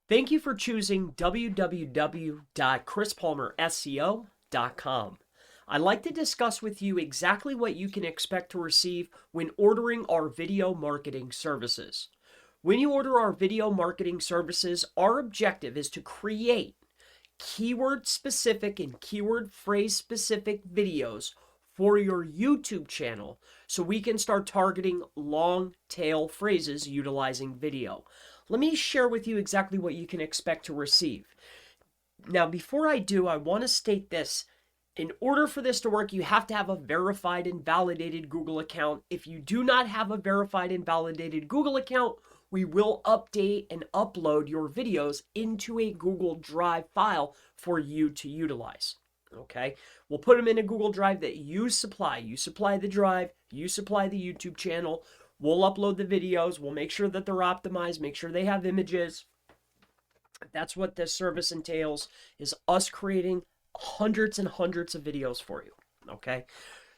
Thank you for choosing www.chrispalmerseo.com. I'd like to discuss with you exactly what you can expect to receive when ordering our video marketing services. When you order our video marketing services, our objective is to create keyword-specific and keyword phrase-specific videos for your YouTube channel so we can start targeting long tail phrases utilizing video. Let me share with you exactly what you can expect to receive. Now, before I do, I want to state this. In order for this to work, you have to have a verified and validated Google account. If you do not have a verified and validated Google account, we will update and upload your videos into a Google Drive file for you to utilize. Okay, we'll put them in a Google Drive that you supply. You supply the drive, you supply the YouTube channel. We'll upload the videos. We'll make sure that they're optimized, make sure they have images. That's what this service entails, is us creating hundreds and hundreds of videos for you. Okay,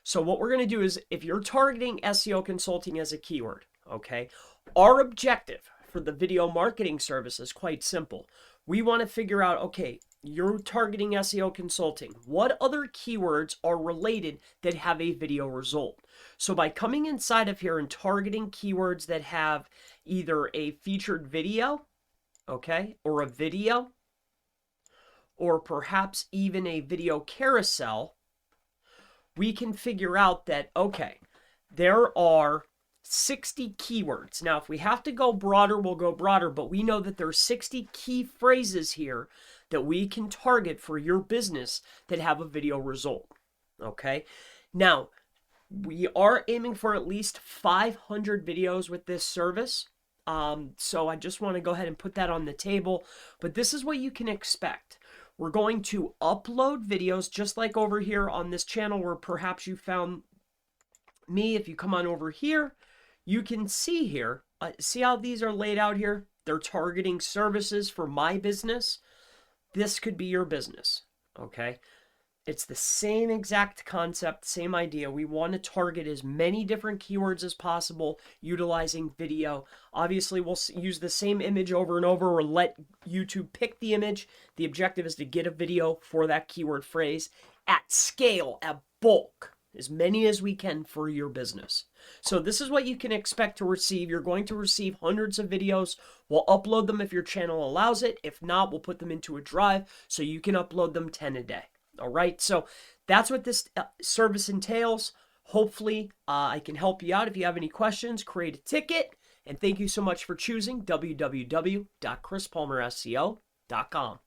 so what we're going to do is, if you're targeting SEO consulting as a keyword, okay, our objective for the video marketing service is quite simple. We want to figure out, okay, you're targeting SEO consulting. What other keywords are related that have a video result? So by coming inside of here and targeting keywords that have either a featured video, okay, or a video, or perhaps even a video carousel, we can figure out that, okay, there are 60 keywords. Now, if we have to go broader, we'll go broader, but we know that there are 60 key phrases here that we can target for your business that have a video result. Okay, now we are aiming for at least 500 videos with this service. So I just want to go ahead and put that on the table, but this is what you can expect. We're going to upload videos just like over here on this channel where perhaps you found me. If you come on over here, you can see here, see how these are laid out here? They're targeting services for my business. This could be your business, okay? It's the same exact concept, same idea. We want to target as many different keywords as possible utilizing video. Obviously, we'll use the same image over and over or let YouTube pick the image. The objective is to get a video for that keyword phrase at scale, at bulk, as many as we can for your business. So this is what you can expect to receive. You're going to receive hundreds of videos. We'll upload them if your channel allows it. If not, we'll put them into a drive so you can upload them 10 a day. All right, so that's what this service entails. Hopefully, I can help you out. If you have any questions, create a ticket. And thank you so much for choosing www.chrispalmerseo.com.